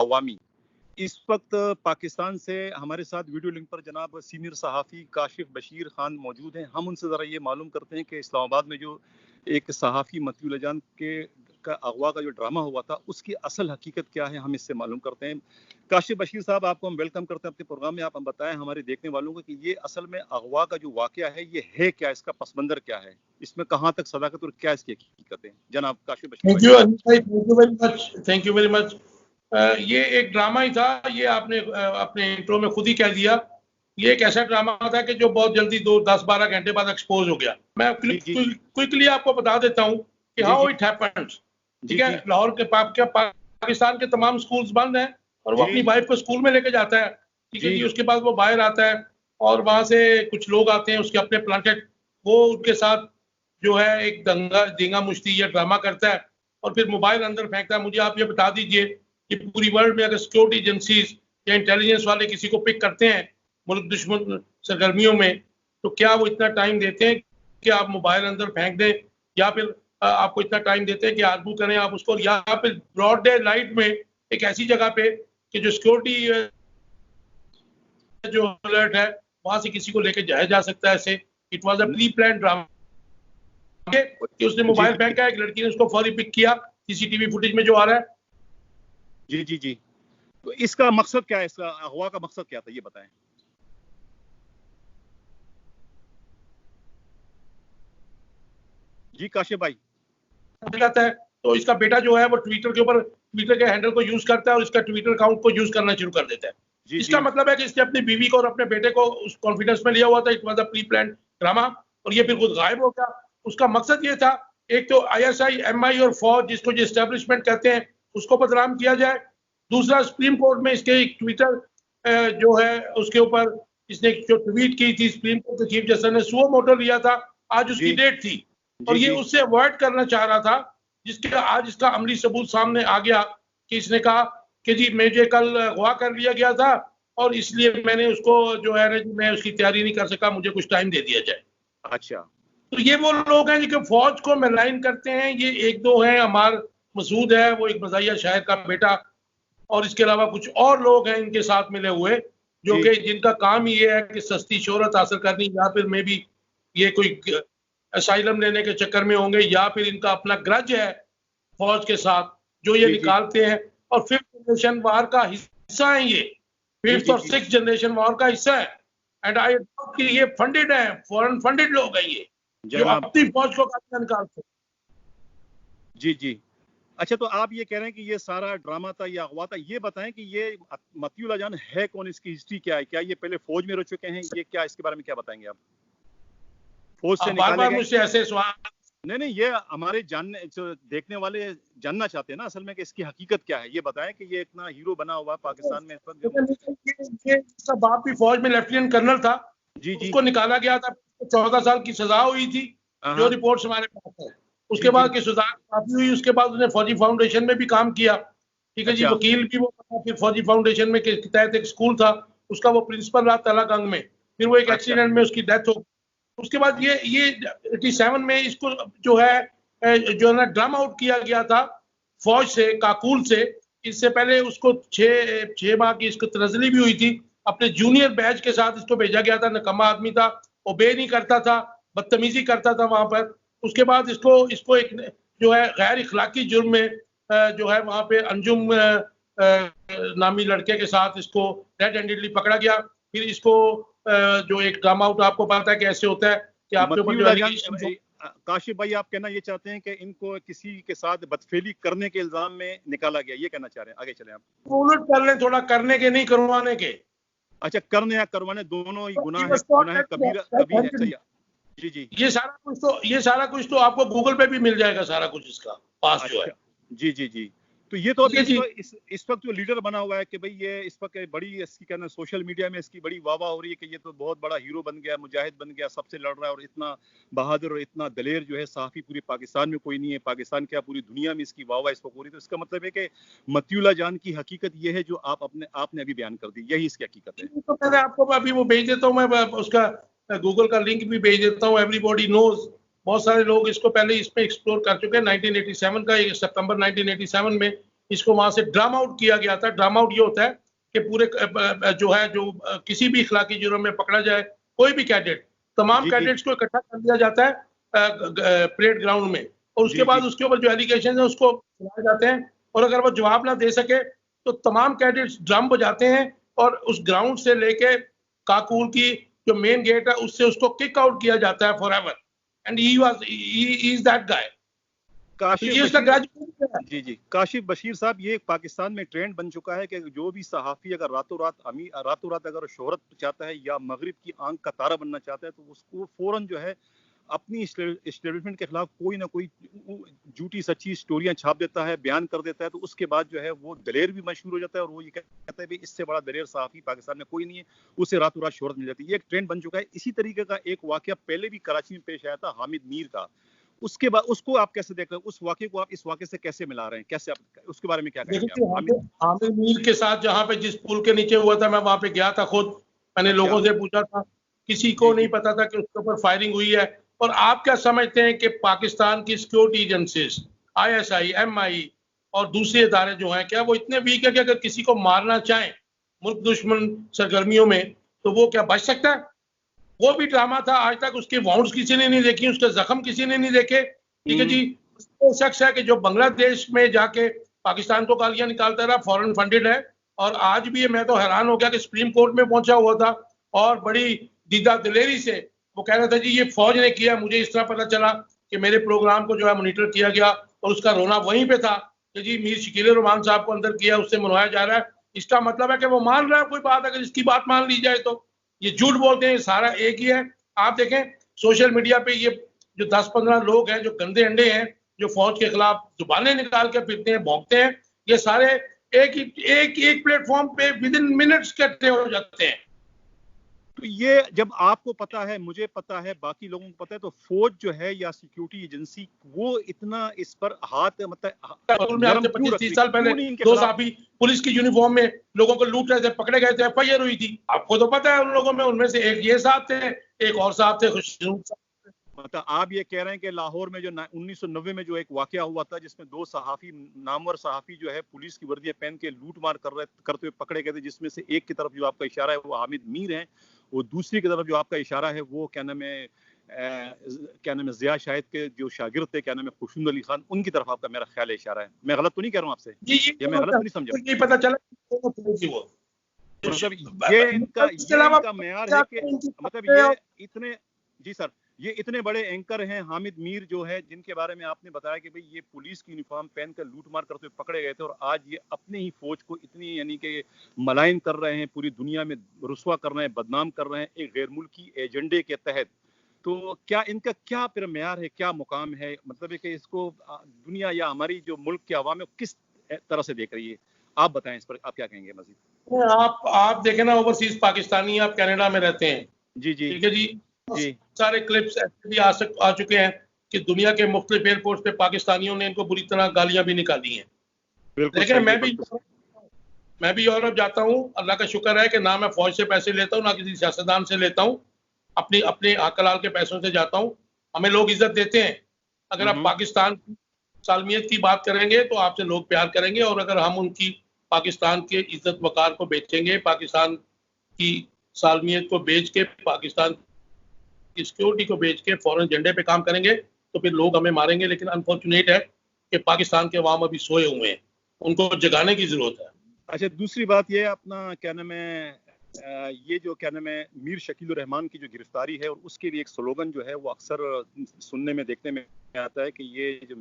अवामी। इस वक्त पाकिस्तान से हमारे साथ वीडियो लिंक पर जनाब सीनियर सहाफ़ी काशिफ बशीर खान मौजूद हैं। हम उनसे ज़रा ये मालूम करते हैं कि इस्लामाबाद में जो एक सहाफ़ी मतियुल जान के का अगवा का जो ड्रामा हुआ था, उसकी असल हकीकत क्या है, हम इससे मालूम करते हैं। काशिफ बशीर साहब, आपको हम वेलकम करते हैं अपने प्रोग्राम में। आप हम बताएं हमारे देखने वालों को कि ये असल में अगवा का जो वाक़या है, ये है क्या, इसका पस मंज़र क्या है, इसमें कहाँ तक सदाकत और क्या इसकी हकीकत है, जनाब Kashif Bashir. Thank you very much, thank you very much. ये एक ड्रामा ही था, ये आपने अपने इंट्रो में खुद ही कह दिया। ये एक ऐसा ड्रामा था कि जो बहुत जल्दी 10-12 घंटे बाद एक्सपोज हो गया। मैं क्विकली आपको बता देता हूँ कि हाउ इट हैपेंस। ठीक है, लाहौर के पाकिस्तान के तमाम स्कूल्स बंद हैं और वो अपनी वाइफ को स्कूल में लेके जाता है। ठीक है जी, उसके बाद वो बाहर आता है और वहां से कुछ लोग आते हैं उसके अपने प्लांटेड, वो उनके साथ जो है एक दंगा मुश्ती या ड्रामा करता है और फिर मोबाइल अंदर फेंकता है। मुझे आप ये बता दीजिए कि पूरी वर्ल्ड में अगर सिक्योरिटी एजेंसीज या इंटेलिजेंस वाले किसी को पिक करते हैं मुल्क दुश्मन सरगर्मियों में, तो क्या वो इतना टाइम देते हैं कि आप मोबाइल अंदर फेंक दें, या फिर आपको इतना टाइम देते हैं कि आजू करें आप उसको, या फिर ब्रॉड डे लाइट में एक ऐसी जगह पे कि जो सिक्योरिटी जो अलर्ट है वहां से किसी को लेके जाया जा सकता है। ऐसे it was a pre plan drama कि उसने मोबाइल फेंका, एक लड़की ने उसको फौरी पिक किया, सीसीटीवी फुटेज में जो आ रहा है। जी जी जी, तो इसका मकसद क्या है, इसका अगवा का मकसद क्या था, ये बताएं। जी काशिफ भाई। जाता है तो इसका बेटा जो है वो ट्विटर के ऊपर ट्विटर के हैंडल को यूज करता है और इसका ट्विटर अकाउंट को यूज करना शुरू कर देता है। इसका मतलब है कि इसने अपनी बीवी को और अपने बेटे को उस कॉन्फिडेंस में लिया हुआ था। It was a pre plan drama और ये फिर खुद गायब हो गया। उसका मकसद ये था, एक तो आईएसआई, एमआई और फौज, जिसको जो एस्टेब्लिशमेंट कहते हैं, उसको बदनाम किया जाए। दूसरा, सुप्रीम कोर्ट में इसके एक ट्विटर जो है उसके ऊपर इसने जो ट्वीट की थी, सुप्रीम कोर्ट के चीफ जस्टिस ने सुओ मोटो लिया था, आज उसकी डेट थी और ये उससे अवॉइड करना चाह रहा था, जिसके आज इसका अमली सबूत सामने आ गया कि इसने कहा कि जी मुझे कल अगवा कर लिया गया था और इसलिए मैंने उसको जो है ना जी मैं उसकी तैयारी नहीं कर सका, मुझे कुछ टाइम दे दिया जाए। अच्छा, तो ये वो लोग हैं जो फौज को मेलाइन करते हैं। ये एक दो हैं, अमार मसूद है, वो एक मज़ाहिया शायर का बेटा, और इसके अलावा कुछ और लोग हैं इनके साथ मिले हुए जो कि जिनका काम ये है कि सस्ती शोहरत हासिल करनी, या फिर मे भी ये कोई असाइलम लेने के चक्कर में होंगे, या फिर इनका अपना ग्रज है फौज के साथ जो ये निकालते हैं। और 5th जनरेशन वार का हिस्सा है, ये 5th और 6th जनरेशन वार का हिस्सा है। एंड आई डाउट कि ये फंडेड है, फॉरेन फंडेड लोग हैं ये जो अपनी फौज को निकालते हैं। जी जी, अच्छा, तो आप ये कह रहे हैं कि ये सारा ड्रामा था, ये अगवा था। ये बताएं कि ये मतियुल जान है कौन, इसकी हिस्ट्री क्या है, क्या ये पहले फौज में रह चुके हैं, ये क्या, इसके बारे में क्या बताएंगे आप? फौज से निकाले गए? मुझसे ऐसे सवाल नहीं, ये हमारे जानने जो देखने वाले जानना चाहते हैं ना असल में कि इसकी हकीकत क्या है। ये बताएं कि ये इतना हीरो बना हुआ पाकिस्तान में इस वक्त। ये इसका बाप भी फौज में लेफ्टिनेंट कर्नल था। जी जी, उसको निकाला गया था, 14 साल की सजा हुई थी, जो रिपोर्ट्स हमारे पास है। उसके बाद की सजा काफी हुई, उसके बाद उसने फौजी फाउंडेशन में भी काम किया। ठीक है जी, वकील भी वो, फिर फौजी फाउंडेशन में के तहत एक स्कूल था, उसका वो प्रिंसिपल रहा तलागंग में। फिर वो एक एक्सीडेंट में उसकी डेथ हो गई। उसके बाद ये 87 में इसको जो है ना ड्राम आउट किया गया था फौज से, काकुल से। इससे पहले उसको 6 माह की इसको तनजली भी हुई थी। अपने जूनियर बैच के साथ इसको भेजा गया था। नकम्मा आदमी था, ओबे नहीं करता था, बदतमीजी करता था वहां पर। उसके बाद इसको एक जो है गैर इखलाकी जुर्म में जो है वहां पे अंजुम नामी लड़के के साथ इसको रेड हैंडेडली पकड़ा गया। फिर इसको जो एक ड्रामा आउट, आपको पता है कैसे होता है कि आपके ऊपर काशिफ भाई, आप कहना ये चाहते हैं कि इनको किसी के साथ बदफेली करने के इल्जाम में निकाला गया, ये कहना चाह रहे हैं? आगे चलें आप। उलट कर लें, थोड़ा करने के नहीं करवाने के। अच्छा, करने या करवाने दोनों ही गुनाह है, कबीरा कभी है। सही, जी जी, ये सारा कुछ तो आपको गूगल पे भी मिल जाएगा, सारा कुछ इसका पास जो है। जी जी जी, तो ये तो अभी इस वक्त जो लीडर बना हुआ है कि भाई ये इस वक्त बड़ी इसकी कहना सोशल मीडिया में इसकी बड़ी वाह हो रही है कि ये तो बहुत बड़ा हीरो बन गया, मुजाहिद बन गया, सबसे लड़ रहा है और इतना बहादुर और इतना दलेर जो है सहाफी पूरे पाकिस्तान में कोई नहीं है, पाकिस्तान क्या पूरी दुनिया में इसकी वाह इस वक्त हो रही है। तो इसका मतलब है कि मतियुल जान की हकीकत ये है जो आपने अभी बयान कर दी, यही इसकी हकीकत है। तो मैंने आपको अभी वो भेज देता हूँ, मैं उसका गूगल का लिंक भी भेज देता हूँ। एवरीबॉडी नोज, बहुत सारे लोग इसको पहले इस पे एक्सप्लोर कर चुके हैं। 1987 का, सितंबर 1987 में इसको वहां से ड्राम आउट किया गया था। ड्राम आउट ये होता है कि पूरे जो किसी भी इखलाकी जुर्म में पकड़ा जाए कोई भी कैडेट, तमाम कैडेट्स को इकट्ठा कर दिया जाता है परेड ग्राउंड में, और उसके बाद उसके ऊपर जो एलिगेशन है उसको सुनाए जाते हैं, और अगर वो जवाब ना दे सके तो तमाम कैडेट्स ड्रम बजाते हैं और उस ग्राउंड से लेके काकूल की जो मेन गेट है उससे उसको किक आउट किया जाता है for ever, and he is that guy. जी जी, काशिफ बशीर साहब, ये पाकिस्तान में ट्रेंड बन चुका है कि जो भी सहाफ़ी अगर रातों रात अगर शोहरत चाहता है या मगरिब की आंख का तारा बनना चाहता है, तो उसको फौरन जो है अपनी एस्टेब्लिशमेंट के खिलाफ कोई ना कोई झूठी सच्ची स्टोरियां छाप देता है, बयान कर देता है, तो उसके बाद जो है वो दलेर भी मशहूर हो जाता है और वो ये कहता है कि इससे बड़ा दलेर सहाफ़ी पाकिस्तान में कोई नहीं है, उसे रातों रात शोहरत मिल जाती है। ये एक ट्रेंड बन चुका है। इसी तरीके का एक वाकया पहले भी कराची में पेश आया था, हामिद मीर का। उसके बाद उसको आप कैसे देख रहे हैं, उस वाकये को आप इस वाकये से कैसे मिला रहे हैं, कैसे आप उसके बारे में क्या कहेंगे? हामिद मीर के साथ जहाँ पे जिस पुल के नीचे हुआ था, मैं वहां पे गया था खुद, मैंने लोगों से पूछा था, किसी को नहीं पता था कि उसके ऊपर फायरिंग हुई है। और आप क्या समझते हैं कि पाकिस्तान की सिक्योरिटी एजेंसीज ISI, MI और दूसरे इदारे जो हैं, क्या वो इतने वीक है कि अगर किसी को मारना चाहें मुल्क दुश्मन सरगर्मियों में तो वो क्या बच सकता है? वो भी ड्रामा था, आज तक उसके वाउंड्स किसी ने नहीं देखी, उसके जख्म किसी ने नहीं देखे। ठीक है जी, वो शख्स है कि जो बांग्लादेश में जाके पाकिस्तान को गालियां निकालता रहा, फॉरेन फंडेड है, और आज भी मैं तो हैरान हो गया कि सुप्रीम कोर्ट में पहुंचा हुआ था और बड़ी दीदा दिलेरी से वो कह रहा था जी ये फौज ने किया, मुझे इस तरह पता चला कि मेरे प्रोग्राम को जो है मॉनिटर किया गया, और उसका रोना वहीं पे था कि जी मीर शकील रहमान साहब को अंदर किया, उससे मनवाया जा रहा है। इसका मतलब है कि वो मान रहा है कोई बात, अगर इसकी बात मान ली जाए तो ये झूठ बोलते हैं, सारा एक ही है। आप देखें सोशल मीडिया पे ये जो 10-15 लोग हैं जो गंदे अंडे हैं, जो फौज के खिलाफ जुबानें निकाल के फिरते हैं, भौंकते हैं, ये सारे एक प्लेटफॉर्म पे विद इन मिनट्स इकट्ठे हो जाते हैं। तो ये जब आपको पता है, मुझे पता है, बाकी लोगों को पता है, तो फौज जो है या सिक्योरिटी एजेंसी वो इतना इस पर हाथ मतलब 25-30 साल पहले दो साहबी पुलिस की यूनिफॉर्म में लोगों को लूट रहे थे, पकड़े गए थे, FIR हुई थी। आपको तो पता है उन लोगों में, उनमें से एक ये साहब थे, एक और साहब थे खुशरूम। मतलब आप ये कह रहे हैं कि लाहौर में जो 1990 में जो एक वाकया हुआ था जिसमें 2 सहाफी, नामवर सहाफी जो है पुलिस की वर्दियां पहन के लूटमार करते हुए पकड़े गए थे, जिसमें से एक की तरफ जो आपका इशारा है वो हामिद मीर है, और दूसरी की तरफ जो आपका इशारा है वो क्या नाम है जिया शाहिद के जो शागिर्द थे, क्या नाम है खुशून अली खान, उनकी तरफ आपका मेरा ख्याल है इशारा है। मैं गलत तो नहीं कह रहा हूँ आपसे? ये मैं गलत तो नहीं समझा? ये पता चला मतलब ये इनका मेयार है कि मतलब ये इतने, जी सर, ये इतने बड़े एंकर हैं हामिद मीर जो है, जिनके बारे में आपने बताया कि भाई ये पुलिस की यूनिफॉर्म पहनकर लूटमार करते हुए पकड़े गए थे, और आज ये अपने ही फौज को इतनी यानी कि मलाइन कर रहे हैं, पूरी दुनिया में रुस्वा कर रहे हैं, बदनाम कर रहे हैं एक गैर मुल्की एजेंडे के तहत। तो क्या इनका क्या फिर मेयार है, क्या मुकाम है? मतलब है कि इसको दुनिया या हमारी जो मुल्क की आवाम है किस तरह से देख रही है? आप बताएं इस पर, आप क्या कहेंगे मजीद? आप देखें ना, ओवरसीज पाकिस्तानी आप कनाडा में रहते हैं, जी जी, ठीक है जी, सारे क्लिप्स ऐसे भी आ चुके हैं कि दुनिया के मुख्तलिफ एयरपोर्ट पे पाकिस्तानियों ने इनको बुरी तरह गालियां भी निकाली हैं। लेकिन मैं भी यूरोप जाता हूँ, अल्लाह का शुक्र है कि ना मैं फौज से पैसे लेता हूँ ना किसी सियासतदान से लेता हूँ, अपने हकलाल के पैसों से जाता हूँ। हमें लोग इज्जत देते हैं। अगर आप पाकिस्तान की सालमियत की बात करेंगे तो आपसे लोग प्यार करेंगे, और अगर हम उनकी पाकिस्तान के इज्जत वकार को बेचेंगे, पाकिस्तान की सालमियत को बेच के, पाकिस्तान की सिक्योरिटी को बेच के फॉरेन एजेंडे पे काम करेंगे, तो फिर लोग हमें मारेंगे। लेकिन अनफॉर्चुनेट है कि पाकिस्तान के अवाम अभी सोए हुए हैं, उनको जगाने की जरूरत है। अच्छा, दूसरी बात ये अपना क्या नाम है, ये जो क्या नाम है मीर शकील रहमान की जो गिरफ्तारी है, और उसके लिए एक स्लोगन जो है वो अक्सर सुनने में देखने में आता है कि ये जो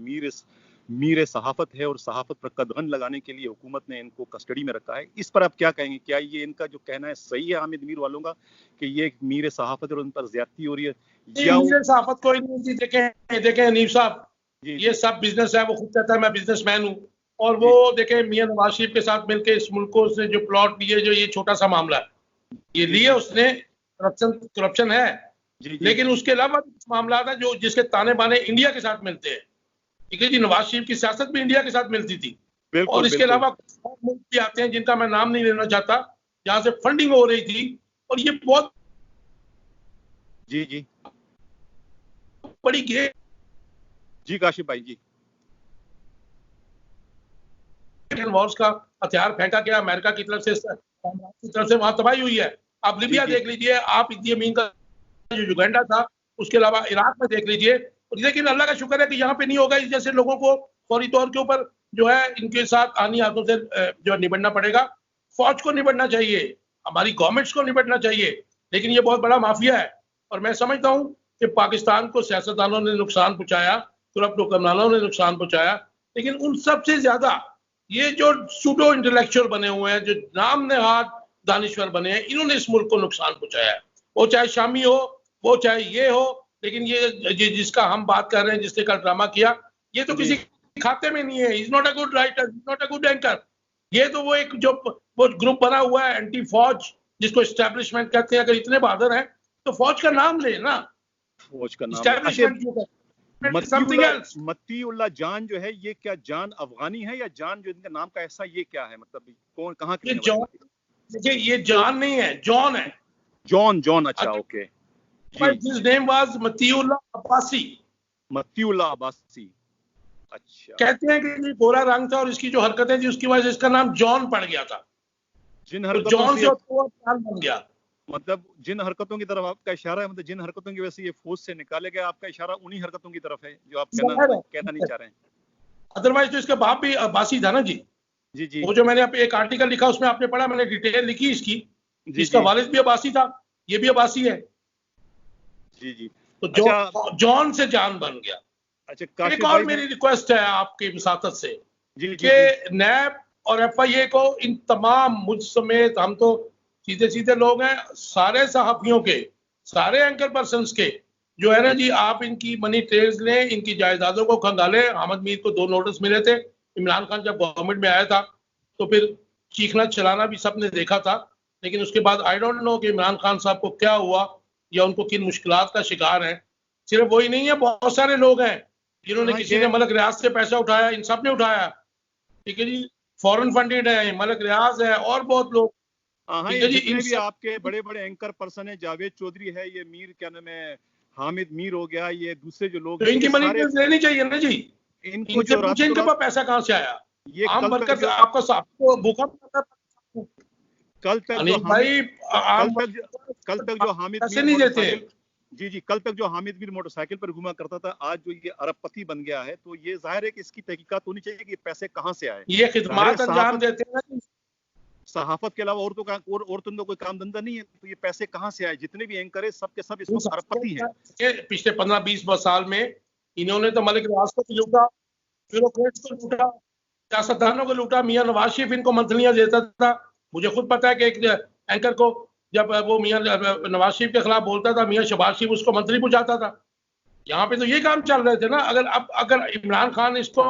मीर सहाफत है और सहाफत पर कदगन लगाने के लिए हुकूमत ने इनको कस्टडी में रखा है। इस पर आप क्या कहेंगे? क्या ये इनका जो कहना है सही है हामिद मीर वालों का कि ये मीर सहाफत है और उन पर ज्यादती हो रही है? या मीर सहाफत कोई नहीं। देखें हनीफ साहब, ये सब बिजनेस है। वो खुद कहता है मैं बिजनेसमैन हूँ, और वो देखें मियां नवाज शरीफ के साथ मिलकर इस मुल्कों से जो प्लॉट लिए, जो ये छोटा सा मामला है ये लिए उसने, करप्शन है, लेकिन उसके अलावा मामला था जो जिसके ताने बाने इंडिया के साथ मिलते हैं। ठीक है जी, नवाज शरीफ की सियासत भी इंडिया के साथ मिलती थी। और इसके अलावा मुल्क भी आते हैं जिनका मैं नाम नहीं लेना चाहता, जहां से फंडिंग हो रही थी, और ये बहुत जी बड़ी गेम जी काशिफ भाई जी, वॉर्स का हथियार फेंका गया अमेरिका की तरफ से वहां तबाही हुई है। आप लीबिया देख लीजिए, आप इदी अमीन का जो युगांडा था, उसके अलावा इराक में देख लीजिए। लेकिन अल्लाह का शुक्र है कि यहाँ पे नहीं होगा। इस जैसे लोगों को फौरी तौर के ऊपर जो है इनके साथ आनी हाथों से जो निपटना पड़ेगा। फौज को निपटना चाहिए, हमारी गवर्नमेंट्स को निपटना चाहिए, लेकिन ये बहुत बड़ा माफिया है। और मैं समझता हूँ कि पाकिस्तान को सियासतदानों ने नुकसान पहुंचाया, करप्ट हुक्मरानों ने नुकसान पहुंचाया, लेकिन उन सबसे ज्यादा ये जो सूडो इंटेलेक्चुअल बने हुए हैं, जो नाम नेहाद दानिश्वर बने हैं, इन्होंने इस मुल्क को नुकसान पहुंचाया है। वो चाहे शामी हो, वो चाहे ये हो, लेकिन ये जिसका हम बात कर रहे हैं, जिसने कल ड्रामा किया, ये तो किसी खाते में नहीं है। Is not a good writer, is not a good anchor. ये तो वो एक जो वो ग्रुप बना हुआ है एंटी फौज, जिसको एस्टेब्लिशमेंट कहते हैं। अगर इतने बहादुर हैं तो फौज का नाम ले ना, फौज का नाम। एस्टेब्लिशमेंट क्यों करते? Something else. मतीउल्लाह जान जो है, ये क्या जान अफगानी है या जान जो इनका नाम का ऐसा, ये क्या है, मतलब कौन कहाँ के? देखिए ये जान नहीं है, जॉन है। जॉन, अच्छा, okay. His name was Matiullah Abbasi. Matiullah Abbasi, अच्छा। कहते हैं कि ये गोरा रंग था और इसकी जो हरकतें थी उसकी वजह से इसका नाम जॉन पड़ गया था। जिन तो हरकतों जॉन से से वो जान बन गया। मतलब जिन हरकतों की तरफ आपका इशारा है, मतलब जिन हरकतों की वजह से ये फौज से निकाले गए, आपका इशारा उन्हीं हरकतों की तरफ है जो आप कहना नहीं चाह रहे हैं। अदरवाइज तो इसका बाप भी अब्बासी था ना जी। जी। वो जो मैंने एक आर्टिकल लिखा उसमें आपने पढ़ा, मैंने डिटेल लिखी इसकी। इसका वालिद भी अब्बासी था, ये भी अब्बासी है। जी। तो जॉन से जान बन गया। अच्छा, एक और मेरी रिक्वेस्ट है आपकी विसातत से कि नैब और FIA को इन तमाम, मुझ समेत, हम तो सीधे लोग हैं, सारे सहाफियों के, सारे एंकर पर्संस के जो है ना जी, आप इनकी मनी ट्रेल्स लें, इनकी जायदादों को खंगालें। अहमद मीर को 2 नोटिस मिले थे। इमरान खान जब गवर्नमेंट में आया था तो फिर चीखना चलाना भी सबने देखा था, लेकिन उसके बाद आई डोंट नो कि इमरान खान साहब को क्या हुआ या उनको किन मुश्किलात का शिकार है। सिर्फ वही नहीं है, बहुत सारे लोग हैं जिन्होंने, किसी ने मलक रियाज से पैसा उठाया, इन सब ने उठाया, ठीक है जी। फॉरेन फंडेड है, मलक रियाज है और बहुत लोग, ठीक है जी। जितने भी आपके बड़े बड़े एंकर पर्सन है, जावेद चौधरी है, ये मीर क्या नाम है, हामिद मीर हो गया, ये दूसरे जो लोग, तो इनकी मनी लेनी चाहिए ना जी। इनको जो इनके पास पैसा कहां से आया? ये आम वर्कर आपको भूखा कल तक जो हामिद पैसे नहीं देते। जी, कल तक जो हामिद मीर मोटरसाइकिल पर घुमा करता था, आज जो ये अरबपति बन गया है, तो ये जाहिर है कि इसकी तहकीकात होनी चाहिए कि पैसे कहां से आए। ये खिदमत अंजाम देते हैं। सहाफत के अलावा और तो कोई काम धंधा नहीं है, तो ये पैसे कहां से आए? जितने भी एंकर है सबके सब इस वक्त अरबपति हैं। पिछले 15-20 साल में इन्होंने तो मलिक रियाज को लूटा, ब्यूरोक्रेट्स को लूटा, सियासतदानों को लूटा। मियां नवाज शरीफ इनको मंथलियां देता था। मुझे खुद पता है कि एक एंकर को जब वो मियां नवाज शरीफ के खिलाफ बोलता था, मियां शहबाज शरीफ उसको मंथली पहुंचाता था। यहाँ पे तो ये काम चल रहे थे ना। अगर इमरान खान इसको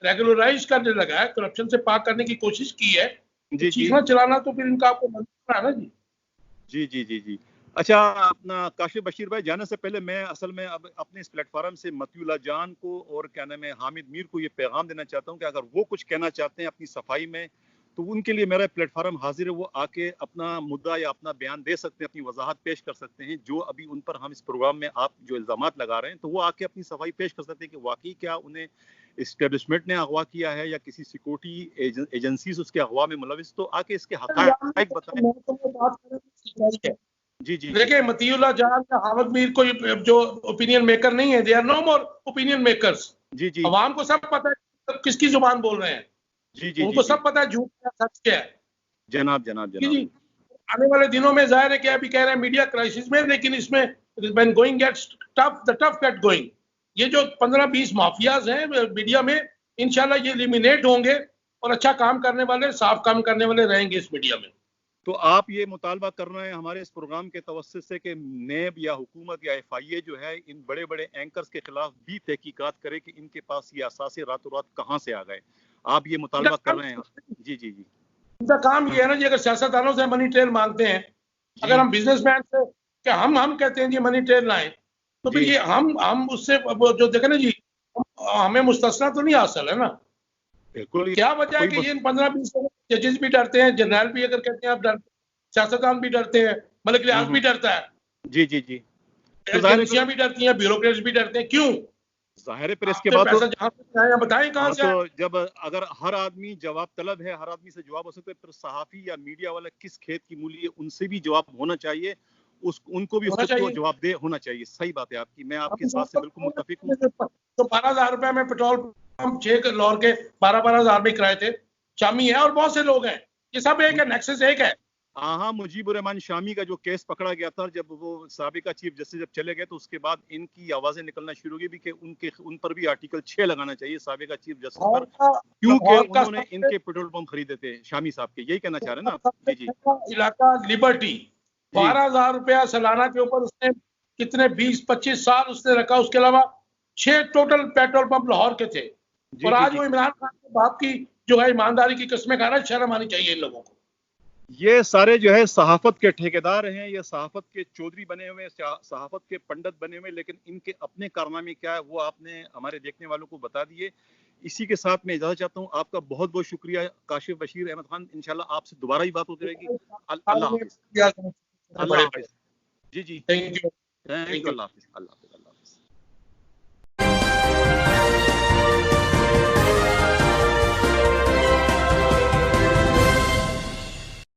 रेगुलराइज करने लगा है, करप्शन से पाक करने की कोशिश की है, चीखना चलाना तो फिर इनका आपको मंजूर है ना जी। जी। अच्छा, अपना काशिफ बशीर भाई, जाने से पहले मैं असल में अब अपने इस प्लेटफॉर्म से मतीउल्लाह जान को और क्या नाम है हामिद मीर को ये पैगाम देना चाहता हूँ कि अगर वो कुछ कहना चाहते हैं अपनी सफाई में, तो उनके लिए मेरा प्लेटफॉर्म हाजिर है। वो आके अपना मुद्दा या अपना बयान दे सकते हैं, अपनी वजाहत पेश कर सकते हैं। जो अभी उन पर हम इस प्रोग्राम में आप जो इल्जामात लगा रहे हैं, तो वो आके अपनी सफाई पेश कर सकते हैं कि वाकई क्या उन्हें एस्टेब्लिशमेंट ने अगवा किया है या किसी सिक्योरिटी एजेंसीज उसके अगवा में मुलविस, तो आके इसके हक़ाइक़ बताएं। जी। देखिए, मतीउल्लाह जान या हामिद मीर को जो ओपिनियन मेकर नहीं है, they are no more opinion makers. जी। अवाम को सब पता है किसकी जुबान बोल रहे हैं। जी। उनको सब पता है झूठ क्या सच क्या है। जनाब। जी, आने वाले दिनों में जाहिर है कि अभी कह रहे हैं मीडिया क्राइसिस में, लेकिन इसमें when going gets tough, the tough get going. ये जो 15-20 माफियाज हैं मीडिया में, इंशाल्लाह ये एलिमिनेट होंगे और अच्छा काम करने वाले, साफ काम करने वाले रहेंगे इस मीडिया में। तो आप ये मुतालबा कर रहे हैं हमारे इस प्रोग्राम के तवस्सुत से कि नेब या हुकूमत या FIA जो है इन बड़े बड़े एंकर्स के खिलाफ भी तहकीकात करे कि इनके पास ये असासे रातों रात कहां से आ गए। आप ये मुतालबा कर रहे हैं? जी। इनका काम ये है ना जी, अगर सियासतदानों से मनी ट्रेल मांगते हैं, अगर हम बिजनेसमैन से क्या हम कहते हैं जी मनी ट्रेल लाएं, तो फिर ये हम उससे जो देखे ना जी, हमें मुस्तस्ना तो नहीं हासिल है ना। बिल्कुल। क्या वजह है कि ये 15-20 जजेस भी डरते हैं, जनरल भी अगर कहते हैं आप डरते, सियासतदान भी डरते हैं, मलिक रियाज भी डरता है। जी। एजेंसियां भी डरती हैं, ब्यूरोक्रेट्स भी डरते हैं। क्यों? जाहिर है, प्रेस के आपने बाद पैसा जहाँ से आया बताएं कहाँ से आया। तो जब अगर हर आदमी जवाब तलब है, हर आदमी से जवाब हो सकता है, फिर सहाफी या मीडिया वाला किस खेत की मूली है, उनसे भी जवाब होना चाहिए, उनको भी होना उसका चाहिए। जवाब दे होना चाहिए। सही बात है आपकी, मैं आपकी इस बात से बिल्कुल मुत्तफिक हूँ। तो 12,000 रुपए में पेट्रोल पंप 6 लाहौर के 12,000 में किराए थे। शामी है और बहुत से लोग हैं, ये सब एक है, नेक्सस एक है। हाँ, मुजीबुर रहमान शामी का जो केस पकड़ा गया था, जब वो साबिका चीफ जस्टिस जब चले गए, तो उसके बाद इनकी आवाजें निकलना शुरू हो गई कि उन पर भी आर्टिकल 6 लगाना चाहिए साबिका चीफ जस्टिस पर, क्योंकि उन्होंने इनके पेट्रोल पंप खरीदे थे शामी साहब के। यही कहना चाह रहे हैं ना आप? जी जी। इलाका लिबर्टी 12,000 रुपया सालाना के ऊपर उसने कितने 20-25 साल उसने रखा। उसके अलावा 6 टोटल पेट्रोल पंप लाहौर के थे। और आज वो इमरान खान के बाप की जो है ईमानदारी की कस्में खा रहा है। शर्म आनी चाहिए इन लोगों को। ये सारे जो है सहाफत के ठेकेदार हैं, ये सहाफत के चौधरी बने हुए, सहाफत के पंडित बने हुए, लेकिन इनके अपने कारनामे क्या है वो आपने हमारे देखने वालों को बता दिए। इसी के साथ मैं इजाजत चाहता हूँ। आपका बहुत बहुत शुक्रिया काशिफ बशीर अहमद खान। इंशाल्लाह आपसे दोबारा ही बात होती रहेगी। अल्लाह हाफिज। अल्लाह हाफिज। जी जी, थैंक यू। Thank you. अल्लाह हाफिज।